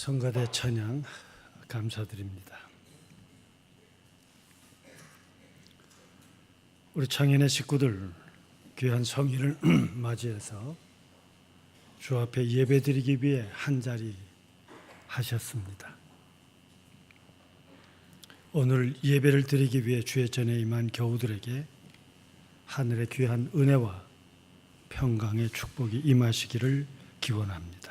성가대 찬양 감사드립니다. 우리 창현의 식구들 귀한 성일을 맞이해서 주 앞에 예배드리기 위해 한자리 하셨습니다. 오늘 예배를 드리기 위해 주의 전에 임한 교우들에게 하늘의 귀한 은혜와 평강의 축복이 임하시기를 기원합니다.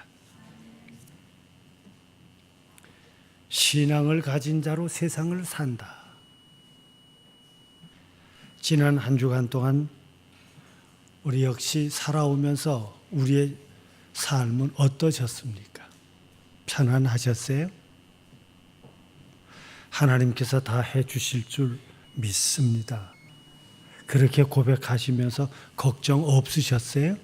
신앙을 가진 자로 세상을 산다. 지난 한 주간 동안 우리 역시 살아오면서 우리의 삶은 어떠셨습니까? 편안하셨어요? 하나님께서 다 해주실 줄 믿습니다. 그렇게 고백하시면서 걱정 없으셨어요?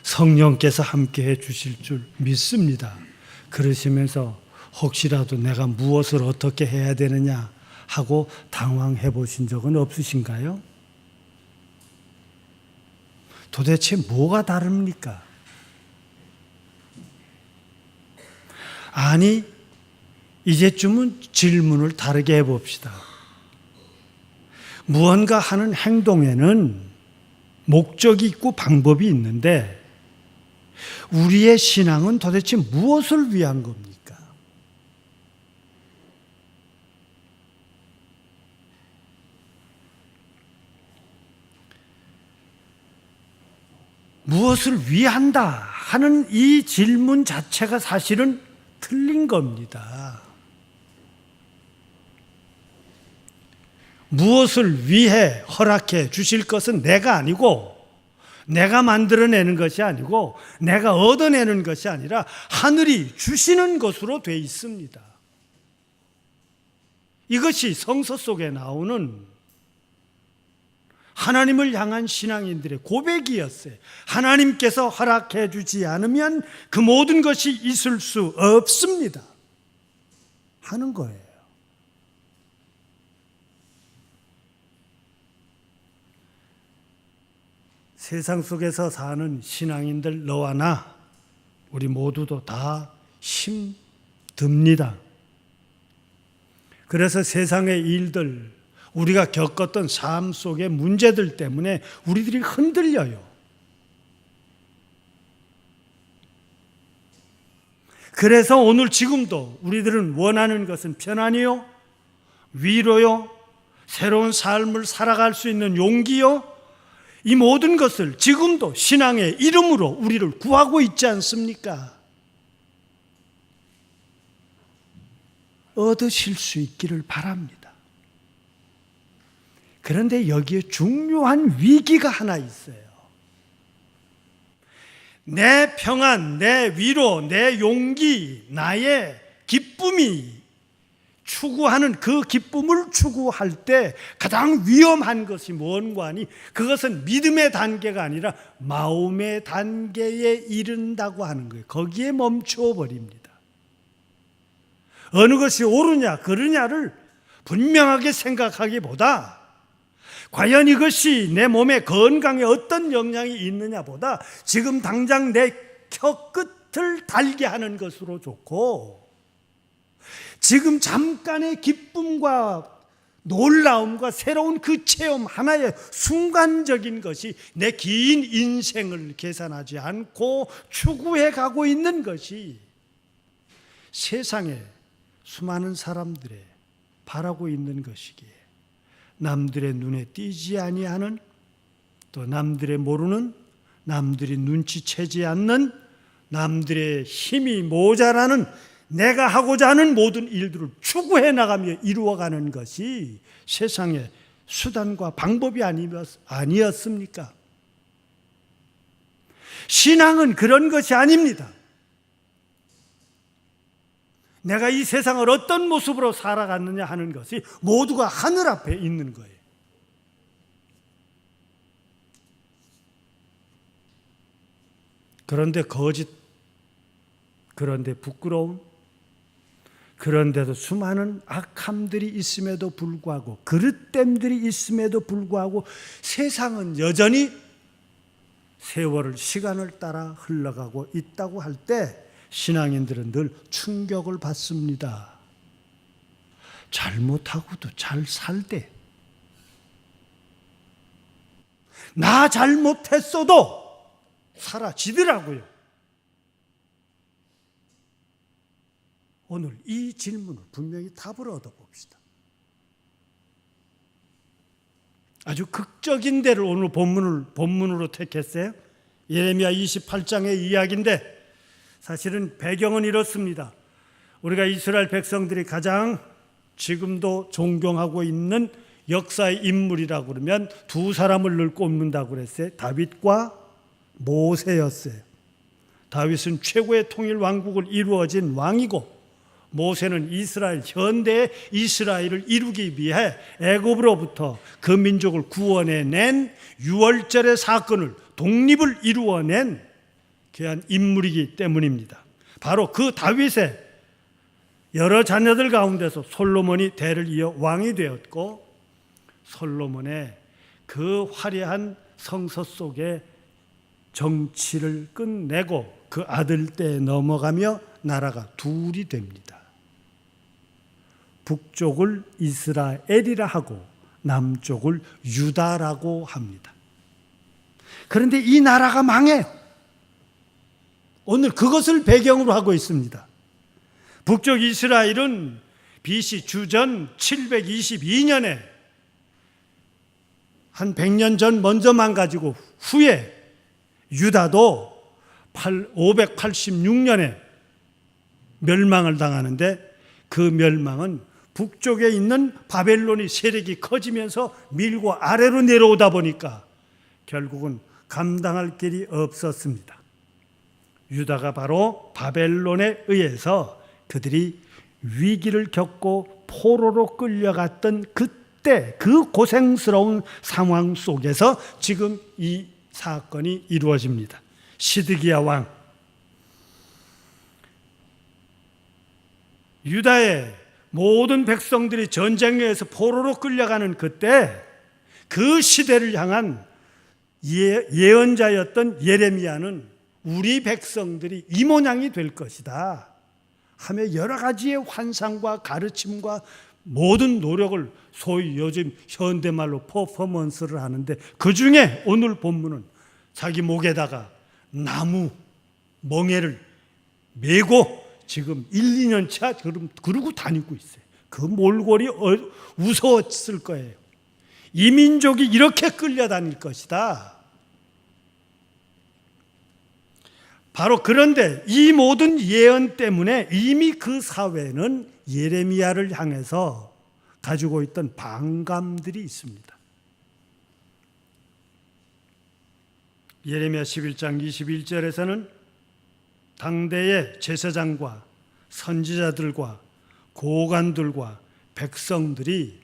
성령께서 함께 해주실 줄 믿습니다. 그러시면서 혹시라도 내가 무엇을 어떻게 해야 되느냐 하고 당황해 보신 적은 없으신가요? 도대체 뭐가 다릅니까? 아니, 이제쯤은 질문을 다르게 해봅시다. 무언가 하는 행동에는 목적이 있고 방법이 있는데 우리의 신앙은 도대체 무엇을 위한 겁니까? 무엇을 위한다 하는 이 질문 자체가 사실은 틀린 겁니다. 무엇을 위해 허락해 주실 것은 내가 아니고 내가 만들어내는 것이 아니고 내가 얻어내는 것이 아니라 하늘이 주시는 것으로 되어 있습니다. 이것이 성서 속에 나오는 하나님을 향한 신앙인들의 고백이었어요. 하나님께서 허락해 주지 않으면 그 모든 것이 있을 수 없습니다 하는 거예요. 세상 속에서 사는 신앙인들 너와 나 우리 모두도 다 힘듭니다. 그래서 세상의 일들 우리가 겪었던 삶 속의 문제들 때문에 우리들이 흔들려요. 그래서 오늘 지금도 우리들은 원하는 것은 편안이요, 위로요, 새로운 삶을 살아갈 수 있는 용기요, 이 모든 것을 지금도 신앙의 이름으로 우리를 구하고 있지 않습니까? 얻으실 수 있기를 바랍니다. 그런데 여기에 중요한 위기가 하나 있어요. 내 평안, 내 위로, 내 용기, 나의 기쁨이 추구하는 그 기쁨을 추구할 때 가장 위험한 것이 뭔가 하니 그것은 믿음의 단계가 아니라 마음의 단계에 이른다고 하는 거예요. 거기에 멈추어 버립니다. 어느 것이 옳으냐 그르냐를 분명하게 생각하기보다 과연 이것이 내 몸의 건강에 어떤 영향이 있느냐보다 지금 당장 내 혀끝을 달게 하는 것으로 좋고 지금 잠깐의 기쁨과 놀라움과 새로운 그 체험 하나의 순간적인 것이 내 긴 인생을 계산하지 않고 추구해 가고 있는 것이 세상에 수많은 사람들의 바라고 있는 것이기에 남들의 눈에 띄지 아니하는 또 남들의 모르는 남들이 눈치채지 않는 남들의 힘이 모자라는 내가 하고자 하는 모든 일들을 추구해 나가며 이루어가는 것이 세상의 수단과 방법이 아니었습니까? 신앙은 그런 것이 아닙니다. 내가 이 세상을 어떤 모습으로 살아갔느냐 하는 것이 모두가 하늘 앞에 있는 거예요. 그런데 거짓, 그런데 부끄러움, 그런데도 수많은 악함들이 있음에도 불구하고 그릇됨들이 있음에도 불구하고 세상은 여전히 세월을 시간을 따라 흘러가고 있다고 할 때 신앙인들은 늘 충격을 받습니다. 잘못하고도 잘 살대. 나 잘못했어도 사라지더라고요. 오늘 이 질문을 분명히 답을 얻어봅시다. 아주 극적인 데를 오늘 본문으로 택했어요. 예레미야 28장의 이야기인데 사실은 배경은 이렇습니다. 우리가 이스라엘 백성들이 가장 지금도 존경하고 있는 역사의 인물이라고 그러면 두 사람을 늘 꼽는다고 그랬어요. 다윗과 모세였어요. 다윗은 최고의 통일 왕국을 이루어진 왕이고 모세는 이스라엘, 현대의 이스라엘을 이루기 위해 애굽으로부터 그 민족을 구원해낸 유월절의 사건을, 독립을 이루어낸 귀한 인물이기 때문입니다. 바로 그 다윗의 여러 자녀들 가운데서 솔로몬이 대를 이어 왕이 되었고, 솔로몬의 그 화려한 성서 속에 정치를 끝내고 그 아들 때에 넘어가며 나라가 둘이 됩니다. 북쪽을 이스라엘이라 하고 남쪽을 유다라고 합니다. 그런데 이 나라가 망해요. 오늘 그것을 배경으로 하고 있습니다. 북쪽 이스라엘은 BC 주전 722년에 한 100년 전 먼저 망가지고 후에 유다도 586년에 멸망을 당하는데 그 멸망은 북쪽에 있는 바벨론이 세력이 커지면서 밀고 아래로 내려오다 보니까 결국은 감당할 길이 없었습니다. 유다가 바로 바벨론에 의해서 그들이 위기를 겪고 포로로 끌려갔던 그때 그 고생스러운 상황 속에서 지금 이 사건이 이루어집니다. 시드기야 왕, 유다의 모든 백성들이 전쟁에 의해서 포로로 끌려가는 그때 그 시대를 향한 예언자였던 예레미야는 우리 백성들이 이 모양이 될 것이다 하며 여러 가지의 환상과 가르침과 모든 노력을 소위 요즘 현대말로 퍼포먼스를 하는데, 그 중에 오늘 본문은 자기 목에다가 나무 멍에를 메고 지금 1, 2년 차 그러고 다니고 있어요. 그 몰골이 무서웠을 거예요. 이 민족이 이렇게 끌려다닐 것이다. 바로 그런데 이 모든 예언 때문에 이미 그 사회는 예레미야를 향해서 가지고 있던 반감들이 있습니다. 예레미야 11장 21절에서는 당대의 제사장과 선지자들과 고관들과 백성들이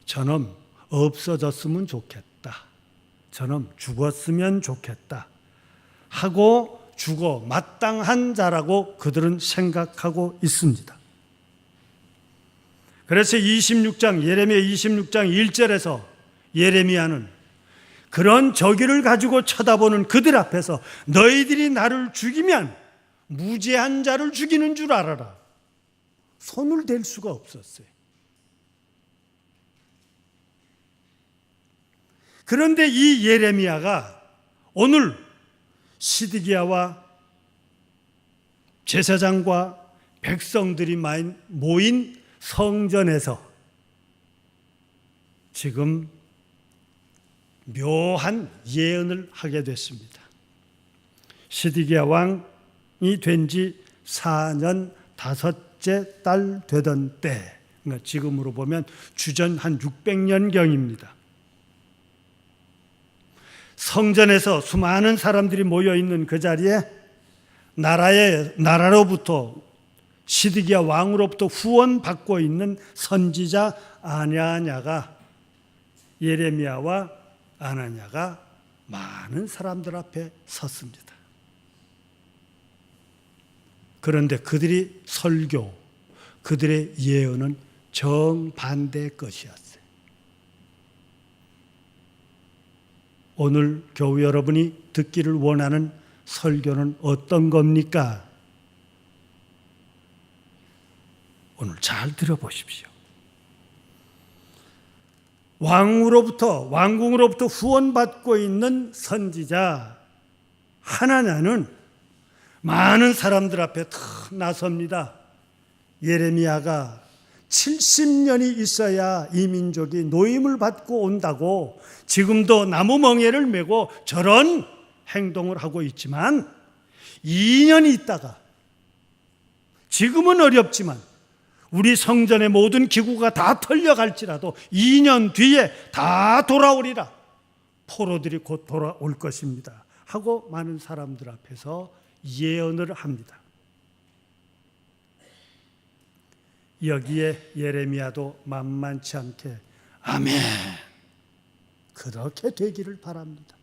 저놈 없어졌으면 좋겠다, 저놈 죽었으면 좋겠다 하고 죽어 마땅한 자라고 그들은 생각하고 있습니다. 그래서 26장 예레미야 26장 1절에서 예레미야는 그런 저기를 가지고 쳐다보는 그들 앞에서 너희들이 나를 죽이면 무죄한 자를 죽이는 줄 알아라. 손을 댈 수가 없었어요. 그런데 이 예레미야가 오늘 시드기야와 제사장과 백성들이 모인 성전에서 지금 묘한 예언을 하게 됐습니다. 시드기야 왕이 된 지 4년 5째 달 되던 때, 그러니까 지금으로 보면 주전 한 600년경입니다. 성전에서 수많은 사람들이 모여있는 그 자리에 나라로부터 시드기야 왕으로부터 후원받고 있는 선지자 아냐냐가, 예레미야와 아나냐가 많은 사람들 앞에 섰습니다. 그런데 그들이 설교, 그들의 예언은 정반대의 것이었어요. 오늘 교우 여러분이 듣기를 원하는 설교는 어떤 겁니까? 오늘 잘 들어보십시오. 왕궁으로부터 후원받고 있는 선지자 하나냐는 많은 사람들 앞에 탁 나섭니다. 예레미야가 70년이 있어야 이 민족이 노임을 받고 온다고 지금도 나무 멍에를 메고 저런 행동을 하고 있지만 2년이 있다가, 지금은 어렵지만 우리 성전의 모든 기구가 다 털려갈지라도 2년 뒤에 다 돌아오리라. 포로들이 곧 돌아올 것입니다 하고 많은 사람들 앞에서 예언을 합니다. 여기에 예레미야도 만만치 않게 아멘, 그렇게 되기를 바랍니다.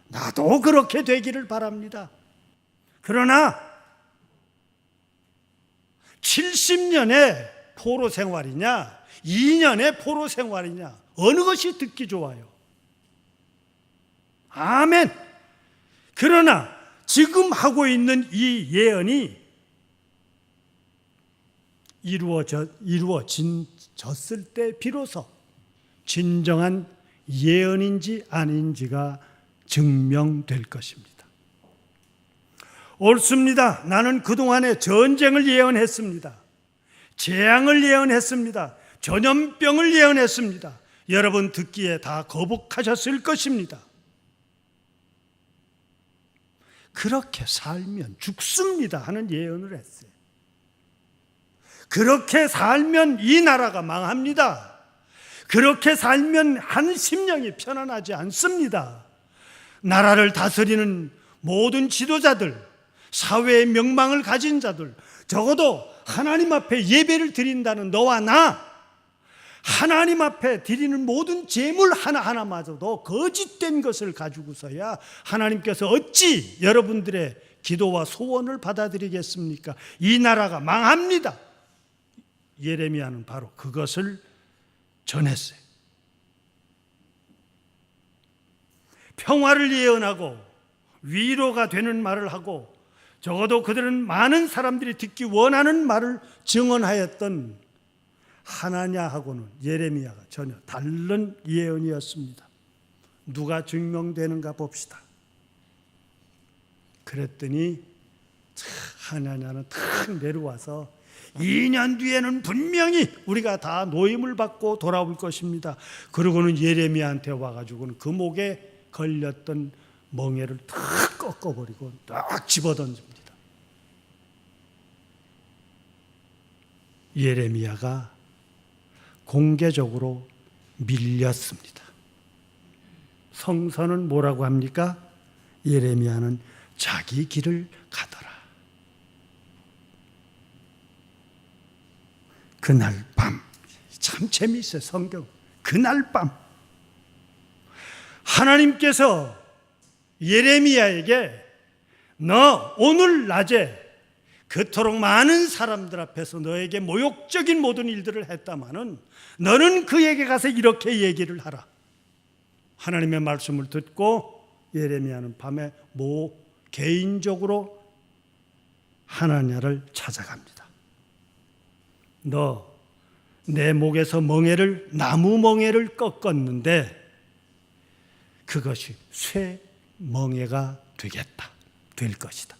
나도 그렇게 되기를 바랍니다. 그러나 70년의 포로 생활이냐 2년의 포로 생활이냐, 어느 것이 듣기 좋아요? 아멘. 그러나 지금 하고 있는 이 예언이 이루어졌을 때 비로소 진정한 예언인지 아닌지가 증명될 것입니다. 옳습니다. 나는 그동안에 전쟁을 예언했습니다. 재앙을 예언했습니다. 전염병을 예언했습니다. 여러분 듣기에 다 거북하셨을 것입니다. 그렇게 살면 죽습니다 하는 예언을 했어요. 그렇게 살면 이 나라가 망합니다. 그렇게 살면 한 심령이 편안하지 않습니다. 나라를 다스리는 모든 지도자들, 사회의 명망을 가진 자들, 적어도 하나님 앞에 예배를 드린다는 너와 나, 하나님 앞에 드리는 모든 제물 하나하나마저도 거짓된 것을 가지고서야 하나님께서 어찌 여러분들의 기도와 소원을 받아들이겠습니까? 이 나라가 망합니다. 예레미야는 바로 그것을 전했어요. 평화를 예언하고 위로가 되는 말을 하고, 적어도 그들은 많은 사람들이 듣기 원하는 말을 증언하였던 하나냐하고는 예레미야가 전혀 다른 예언이었습니다. 누가 증명되는가 봅시다. 그랬더니 하나냐는 탁 내려와서 2년 뒤에는 분명히 우리가 다 노임을 받고 돌아올 것입니다. 그러고는 예레미야한테 와가지고는 그 목에 걸렸던 멍에를 탁 꺾어버리고 딱 집어던집니다. 예레미야가 공개적으로 밀렸습니다. 성서는 뭐라고 합니까? 예레미야는 자기 길을 가더라. 그날 밤, 참 재미있어요 성경. 그날 밤 하나님께서 예레미야에게 너 오늘 낮에 그토록 많은 사람들 앞에서 너에게 모욕적인 모든 일들을 했다마는 너는 그에게 가서 이렇게 얘기를 하라. 하나님의 말씀을 듣고 예레미야는 밤에 개인적으로 하나냐를 찾아갑니다. 너 내 목에서 나무 멍에를 꺾었는데 그것이 쇠 멍에가 될 것이다.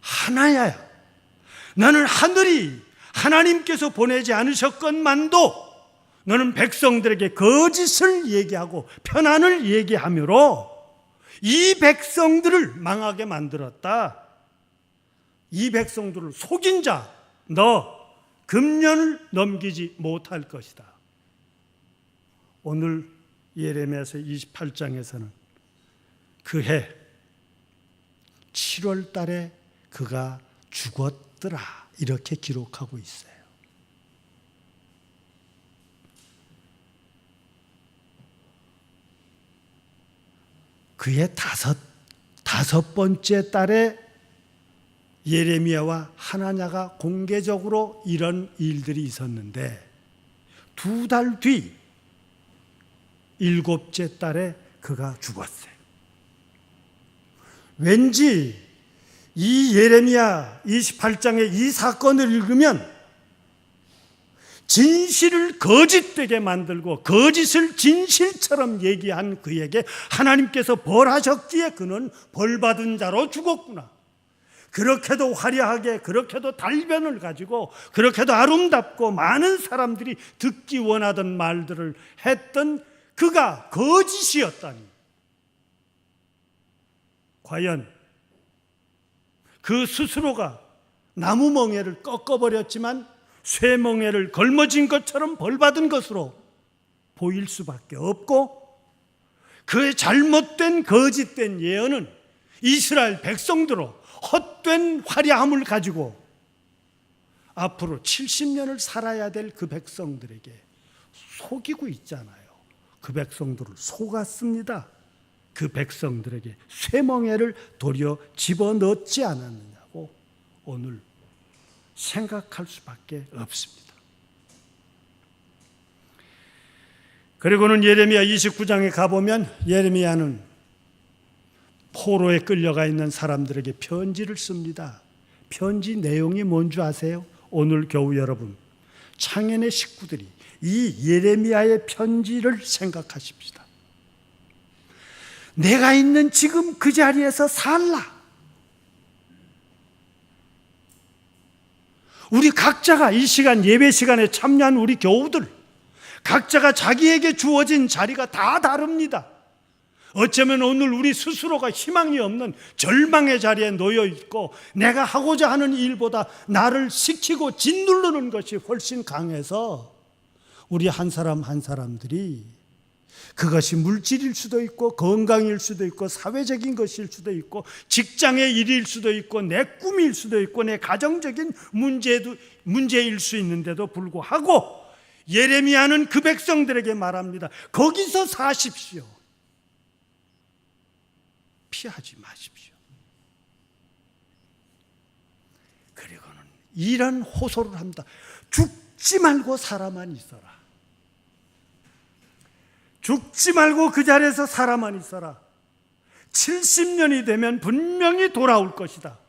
하나야야, 너는 하늘이 하나님께서 보내지 않으셨건만도 너는 백성들에게 거짓을 얘기하고 편안을 얘기하므로 이 백성들을 망하게 만들었다. 이 백성들을 속인 자, 너 금년을 넘기지 못할 것이다. 오늘 예레미야서 28장에서는 그해 7월 달에 그가 죽었더라 이렇게 기록하고 있어요. 그의 다섯 번째 달에 예레미야와 하나냐가 공개적으로 이런 일들이 있었는데 2달 뒤 7째 달에 그가 죽었어요. 왠지 이 예레미야 28장의 이 사건을 읽으면 진실을 거짓되게 만들고 거짓을 진실처럼 얘기한 그에게 하나님께서 벌하셨기에 그는 벌받은 자로 죽었구나. 그렇게도 화려하게, 그렇게도 달변을 가지고, 그렇게도 아름답고 많은 사람들이 듣기 원하던 말들을 했던 그가 거짓이었다니. 과연 그 스스로가 나무 멍에를 꺾어버렸지만 쇠멍에를 걸머진 것처럼 벌받은 것으로 보일 수밖에 없고, 그의 잘못된 거짓된 예언은 이스라엘 백성들로 헛된 화려함을 가지고 앞으로 70년을 살아야 될 그 백성들에게 속이고 있잖아요. 그 백성들을 속았습니다. 그 백성들에게 쇠멍에를 도리어 집어넣지 않았느냐고 오늘 생각할 수밖에 없습니다. 그리고는 예레미야 29장에 가보면 예레미야는 포로에 끌려가 있는 사람들에게 편지를 씁니다. 편지 내용이 뭔지 아세요? 오늘 겨우 여러분, 창현의 식구들이 이 예레미야의 편지를 생각하십시다. 내가 있는 지금 그 자리에서 살라. 우리 각자가 이 시간, 예배 시간에 참여한 우리 교우들, 각자가 자기에게 주어진 자리가 다 다릅니다. 어쩌면 오늘 우리 스스로가 희망이 없는 절망의 자리에 놓여 있고, 내가 하고자 하는 일보다 나를 시키고 짓누르는 것이 훨씬 강해서 우리 한 사람 한 사람들이, 그것이 물질일 수도 있고 건강일 수도 있고 사회적인 것일 수도 있고 직장의 일일 수도 있고 내 꿈일 수도 있고 내 가정적인 문제일 수 있는데도 불구하고 예레미야는 그 백성들에게 말합니다. 거기서 사십시오. 피하지 마십시오. 그리고는 이런 호소를 합니다. 죽지 말고 살아만 있어라. 죽지 말고 그 자리에서 살아만 있어라. 70년이 되면 분명히 돌아올 것이다.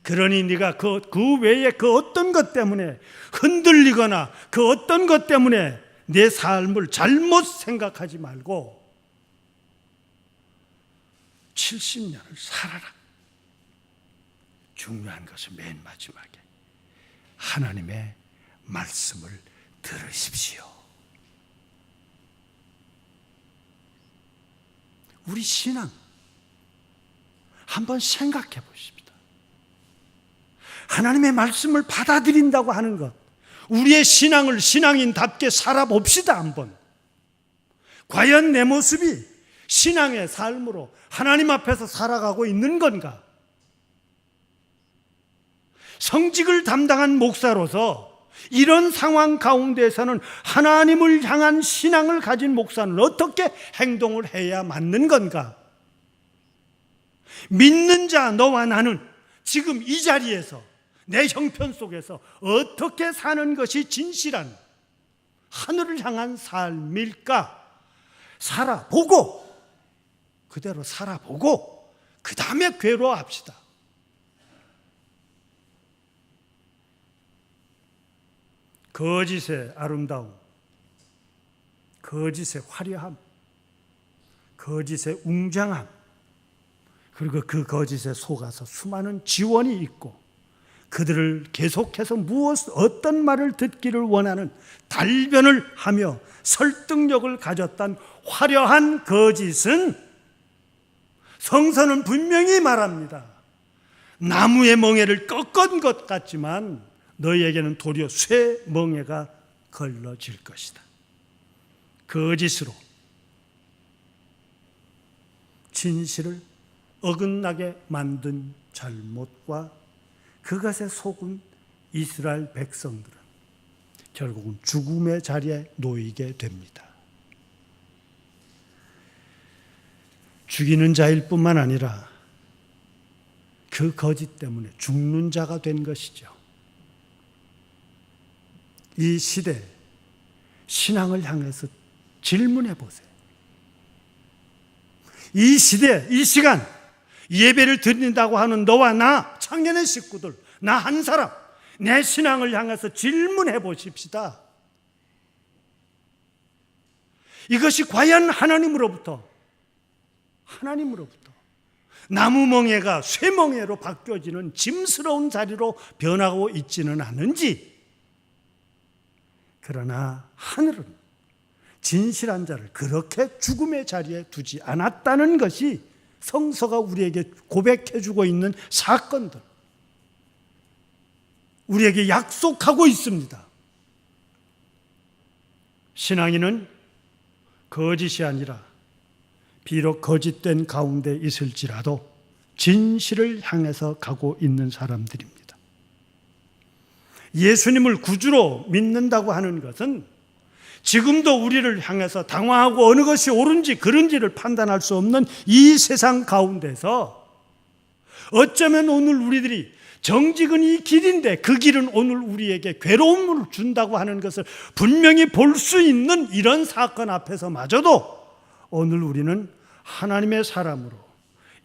그러니 네가 그 외에 그 어떤 것 때문에 흔들리거나 그 어떤 것 때문에 내 삶을 잘못 생각하지 말고 70년을 살아라. 중요한 것은 맨 마지막에 하나님의 말씀을 들으십시오. 우리 신앙 한번 생각해 보십시다. 하나님의 말씀을 받아들인다고 하는 것, 우리의 신앙을 신앙인답게 살아봅시다. 한번 과연 내 모습이 신앙의 삶으로 하나님 앞에서 살아가고 있는 건가? 성직을 담당한 목사로서 이런 상황 가운데에서는 하나님을 향한 신앙을 가진 목사는 어떻게 행동을 해야 맞는 건가? 믿는 자 너와 나는 지금 이 자리에서 내 형편 속에서 어떻게 사는 것이 진실한 하늘을 향한 삶일까? 살아보고, 그대로 살아보고 그 다음에 괴로워합시다. 거짓의 아름다움, 거짓의 화려함, 거짓의 웅장함, 그리고 그 거짓에 속아서 수많은 지원이 있고 그들을 계속해서 어떤 말을 듣기를 원하는 달변을 하며 설득력을 가졌던 화려한 거짓은, 성서는 분명히 말합니다. 나무의 멍에를 꺾은 것 같지만 너희에게는 도리어 쇠 멍에가 걸러질 것이다. 거짓으로 진실을 어긋나게 만든 잘못과 그것에 속은 이스라엘 백성들은 결국은 죽음의 자리에 놓이게 됩니다. 죽이는 자일 뿐만 아니라 그 거짓 때문에 죽는 자가 된 것이죠. 이 시대 신앙을 향해서 질문해 보세요. 이 시대, 이 시간 예배를 드린다고 하는 너와 나 창년의 식구들, 나 한 사람, 내 신앙을 향해서 질문해 보십시다. 이것이 과연 하나님으로부터 나무멍에가 쇠멍에로 바뀌어지는 짐스러운 자리로 변하고 있지는 않은지. 그러나 하늘은 진실한 자를 그렇게 죽음의 자리에 두지 않았다는 것이 성서가 우리에게 고백해주고 있는 사건들, 우리에게 약속하고 있습니다. 신앙인은 거짓이 아니라 비록 거짓된 가운데 있을지라도 진실을 향해서 가고 있는 사람들입니다. 예수님을 구주로 믿는다고 하는 것은 지금도 우리를 향해서 당황하고 어느 것이 옳은지 그른지를 판단할 수 없는 이 세상 가운데서 어쩌면 오늘 우리들이 정직은 이 길인데 그 길은 오늘 우리에게 괴로움을 준다고 하는 것을 분명히 볼 수 있는 이런 사건 앞에서마저도 오늘 우리는 하나님의 사람으로,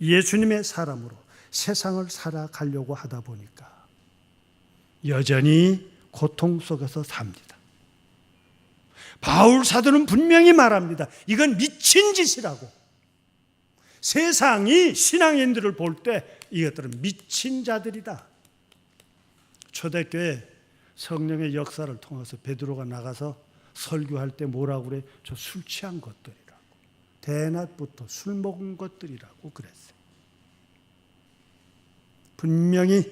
예수님의 사람으로 세상을 살아가려고 하다 보니까 여전히 고통 속에서 삽니다. 바울 사도는 분명히 말합니다. 이건 미친 짓이라고. 세상이 신앙인들을 볼 때 이것들은 미친 자들이다. 초대교회 성령의 역사를 통해서 베드로가 나가서 설교할 때 뭐라고 그래? 저 술 취한 것들이라고. 대낮부터 술 먹은 것들이라고 그랬어요. 분명히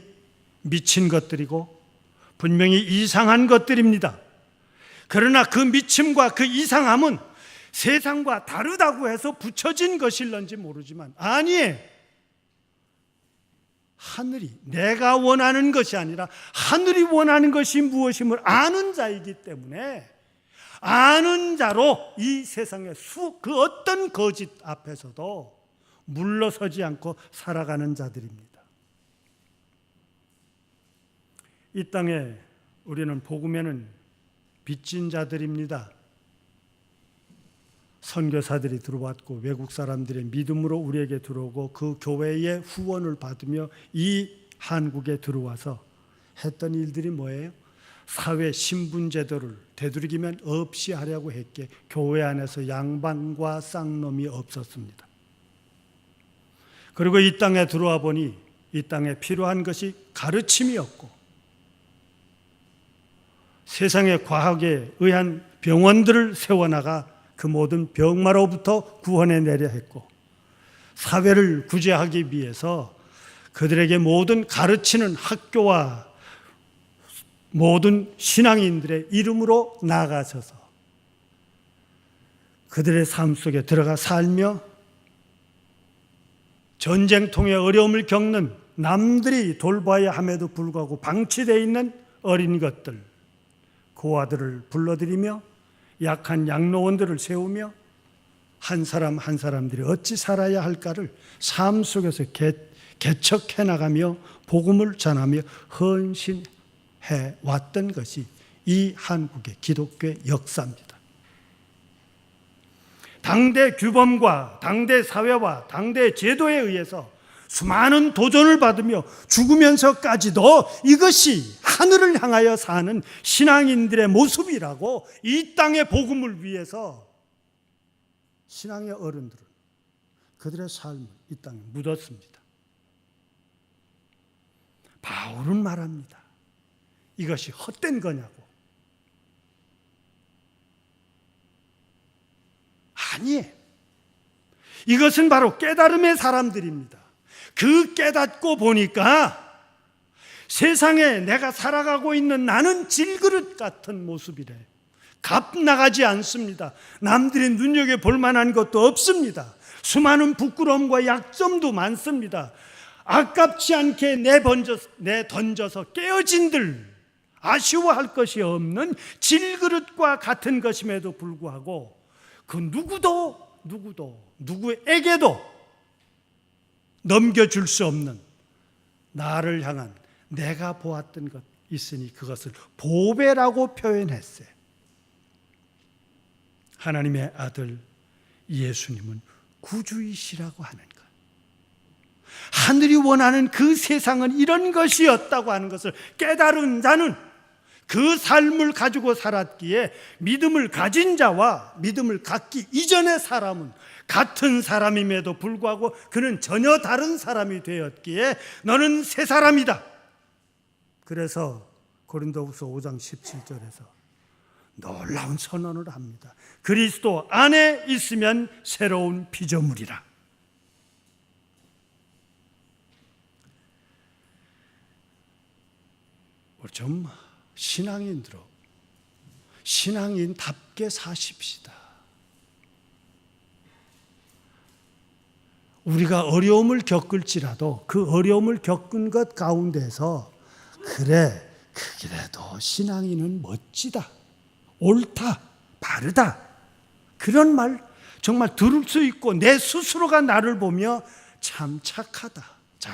미친 것들이고 분명히 이상한 것들입니다. 그러나 그 미침과 그 이상함은 세상과 다르다고 해서 붙여진 것일런지 모르지만 아니에요. 하늘이 내가 원하는 것이 아니라 하늘이 원하는 것이 무엇임을 아는 자이기 때문에 아는 자로 이 세상의 그 어떤 거짓 앞에서도 물러서지 않고 살아가는 자들입니다. 이 땅에 우리는 복음에는 빚진 자들입니다. 선교사들이 들어왔고 외국 사람들의 믿음으로 우리에게 들어오고 그 교회의 후원을 받으며 이 한국에 들어와서 했던 일들이 뭐예요? 사회 신분 제도를 되도록이면 없이 하려고 했기에 교회 안에서 양반과 쌍놈이 없었습니다. 그리고 이 땅에 들어와 보니 이 땅에 필요한 것이 가르침이었고 세상의 과학에 의한 병원들을 세워나가 그 모든 병마로부터 구원해내려 했고 사회를 구제하기 위해서 그들에게 모든 가르치는 학교와 모든 신앙인들의 이름으로 나아가셔서 그들의 삶 속에 들어가 살며 전쟁통의 어려움을 겪는 남들이 돌봐야 함에도 불구하고 방치되어 있는 어린 것들, 고아들을 불러들이며 약한 양로원들을 세우며 한 사람 한 사람들이 어찌 살아야 할까를 삶 속에서 개척해 나가며 복음을 전하며 헌신해 왔던 것이 이 한국의 기독교의 역사입니다. 당대 규범과 당대 사회와 당대 제도에 의해서 수많은 도전을 받으며 죽으면서까지도 이것이 하늘을 향하여 사는 신앙인들의 모습이라고 이 땅의 복음을 위해서 신앙의 어른들은 그들의 삶을 이 땅에 묻었습니다. 바울은 말합니다. 이것이 헛된 거냐고. 아니에요. 이것은 바로 깨달음의 사람들입니다. 그 깨닫고 보니까 세상에 내가 살아가고 있는 나는 질그릇 같은 모습이래. 값 나가지 않습니다. 남들이 눈여겨볼 만한 것도 없습니다. 수많은 부끄러움과 약점도 많습니다. 아깝지 않게 내던져서 깨어진들 아쉬워할 것이 없는 질그릇과 같은 것임에도 불구하고 그 누구에게도 넘겨줄 수 없는 나를 향한 내가 보았던 것 있으니 그것을 보배라고 표현했어요. 하나님의 아들 예수님은 구주이시라고 하는 것. 하늘이 원하는 그 세상은 이런 것이었다고 하는 것을 깨달은 자는 그 삶을 가지고 살았기에 믿음을 가진 자와 믿음을 갖기 이전의 사람은 같은 사람임에도 불구하고 그는 전혀 다른 사람이 되었기에 너는 새 사람이다. 그래서 고린도후서 5장 17절에서 놀라운 선언을 합니다. 그리스도 안에 있으면 새로운 피조물이라. 우리 좀 신앙인답게 사십시다. 우리가 어려움을 겪을지라도 그 어려움을 겪은 것 가운데서 그래, 그래도 신앙인은 멋지다, 옳다, 바르다, 그런 말 정말 들을 수 있고 내 스스로가 나를 보며 참 착하다, 자,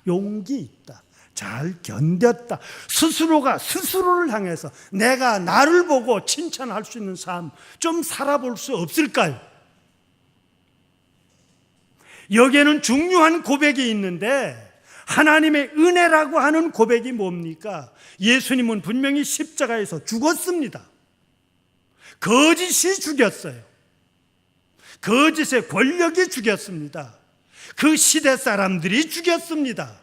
용기 있다, 잘 견뎠다, 스스로가 스스로를 향해서 내가 나를 보고 칭찬할 수 있는 삶 좀 살아볼 수 없을까요? 여기에는 중요한 고백이 있는데 하나님의 은혜라고 하는 고백이 뭡니까? 예수님은 분명히 십자가에서 죽었습니다. 거짓이 죽였어요. 거짓의 권력이 죽였습니다. 그 시대 사람들이 죽였습니다.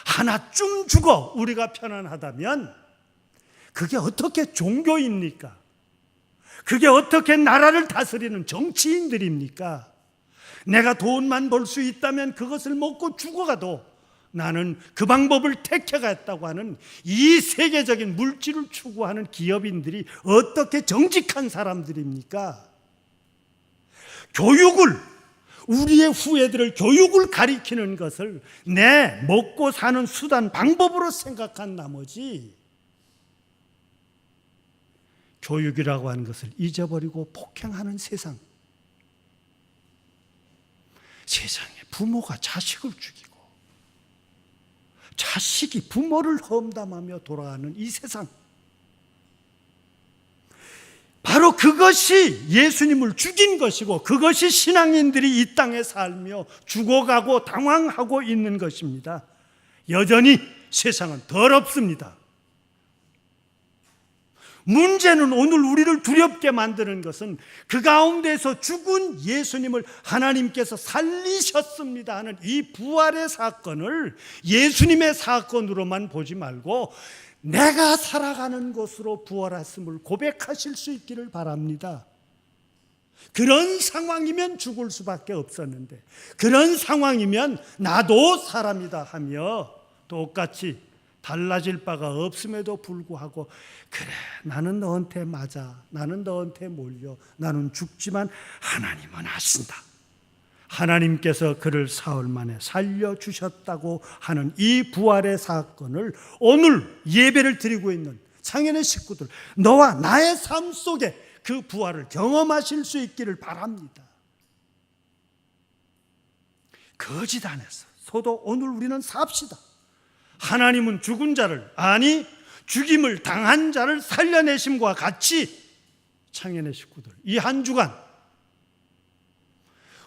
하나쯤 죽어 우리가 편안하다면 그게 어떻게 종교입니까? 그게 어떻게 나라를 다스리는 정치인들입니까? 내가 돈만 벌 수 있다면 그것을 먹고 죽어가도 나는 그 방법을 택해갔다고 하는 이 세계적인 물질을 추구하는 기업인들이 어떻게 정직한 사람들입니까? 우리의 후예들을 교육을 가리키는 것을 내 먹고 사는 수단, 방법으로 생각한 나머지 교육이라고 하는 것을 잊어버리고 폭행하는 세상. 세상에 부모가 자식을 죽이고 자식이 부모를 험담하며 돌아가는 이 세상, 바로 그것이 예수님을 죽인 것이고 그것이 신앙인들이 이 땅에 살며 죽어가고 당황하고 있는 것입니다. 여전히 세상은 더럽습니다. 문제는 오늘 우리를 두렵게 만드는 것은 그 가운데서 죽은 예수님을 하나님께서 살리셨습니다 하는 이 부활의 사건을 예수님의 사건으로만 보지 말고 내가 살아가는 것으로 부활했음을 고백하실 수 있기를 바랍니다. 그런 상황이면 죽을 수밖에 없었는데, 그런 상황이면 나도 사람이다 하며 똑같이 달라질 바가 없음에도 불구하고 그래, 나는 너한테 맞아, 나는 너한테 몰려, 나는 죽지만 하나님은 하신다, 하나님께서 그를 사흘 만에 살려주셨다고 하는 이 부활의 사건을 오늘 예배를 드리고 있는 창현의 식구들, 너와 나의 삶 속에 그 부활을 경험하실 수 있기를 바랍니다. 거짓 안에서도 오늘 우리는 삽시다. 하나님은 죽은 자를, 아니 죽임을 당한 자를 살려내심과 같이 창현의 식구들, 이 한 주간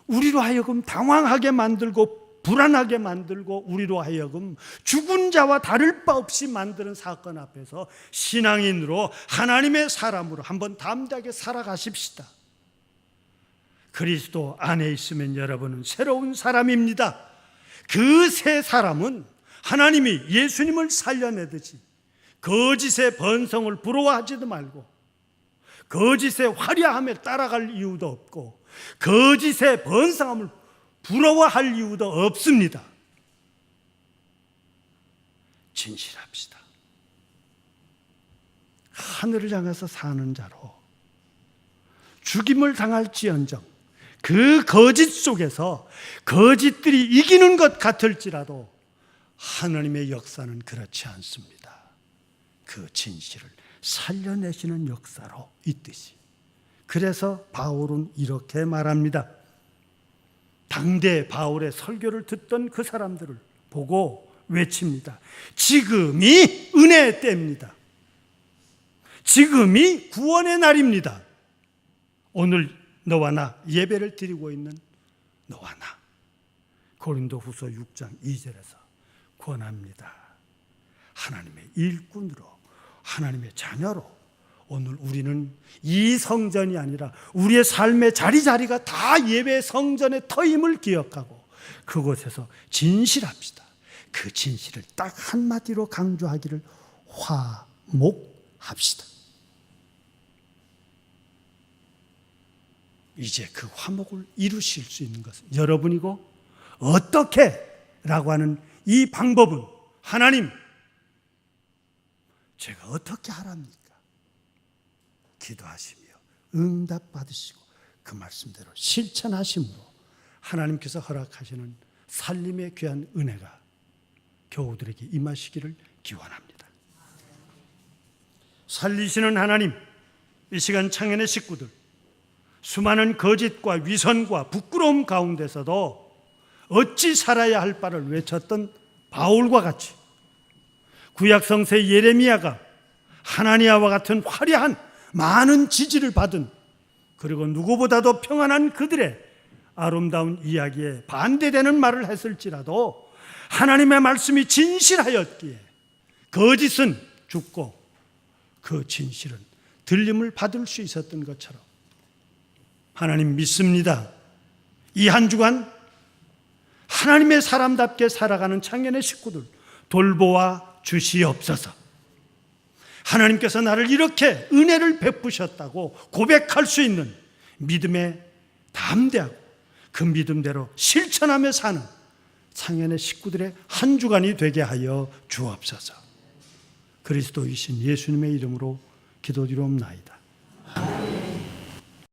우리로 하여금 당황하게 만들고 불안하게 만들고 우리로 하여금 죽은 자와 다를 바 없이 만드는 사건 앞에서 신앙인으로, 하나님의 사람으로 한번 담대하게 살아가십시다. 그리스도 안에 있으면 여러분은 새로운 사람입니다. 그 새 사람은 하나님이 예수님을 살려내듯이 거짓의 번성을 부러워하지도 말고 거짓의 화려함에 따라갈 이유도 없고 거짓의 번성함을 부러워할 이유도 없습니다. 진실합시다. 하늘을 향해서 사는 자로 죽임을 당할지언정 그 거짓 속에서 거짓들이 이기는 것 같을지라도 하나님의 역사는 그렇지 않습니다. 그 진실을 살려내시는 역사로 있듯이. 그래서 바울은 이렇게 말합니다. 당대 바울의 설교를 듣던 그 사람들을 보고 외칩니다. 지금이 은혜의 때입니다. 지금이 구원의 날입니다. 오늘 너와 나 예배를 드리고 있는 너와 나, 고린도후서 6장 2절에서 권합니다. 하나님의 일꾼으로, 하나님의 자녀로 오늘 우리는 이 성전이 아니라 우리의 삶의 자리자리가 다 예배 성전의 터임을 기억하고 그곳에서 진실합시다. 그 진실을 딱 한마디로 강조하기를 화목합시다. 이제 그 화목을 이루실 수 있는 것은 여러분이고, 어떻게? 라고 하는 이 방법은 하나님, 제가 어떻게 하랍니까? 기도하시며 응답 받으시고 그 말씀대로 실천하심으로 하나님께서 허락하시는 살림의 귀한 은혜가 교우들에게 임하시기를 기원합니다. 살리시는 하나님, 이 시간 창현의 식구들, 수많은 거짓과 위선과 부끄러움 가운데서도 어찌 살아야 할 바를 외쳤던 바울과 같이 구약 성세 예레미야가 하나니아와 같은 화려한 많은 지지를 받은, 그리고 누구보다도 평안한 그들의 아름다운 이야기에 반대되는 말을 했을지라도 하나님의 말씀이 진실하였기에 거짓은 죽고 그 진실은 들림을 받을 수 있었던 것처럼 하나님 믿습니다. 이 한 주간 하나님의 사람답게 살아가는 창현의 식구들 돌보아 주시옵소서. 하나님께서 나를 이렇게 은혜를 베푸셨다고 고백할 수 있는 믿음에 담대하고 그 믿음대로 실천하며 사는 창현의 식구들의 한 주간이 되게 하여 주옵소서. 그리스도이신 예수님의 이름으로 기도드리옵나이다.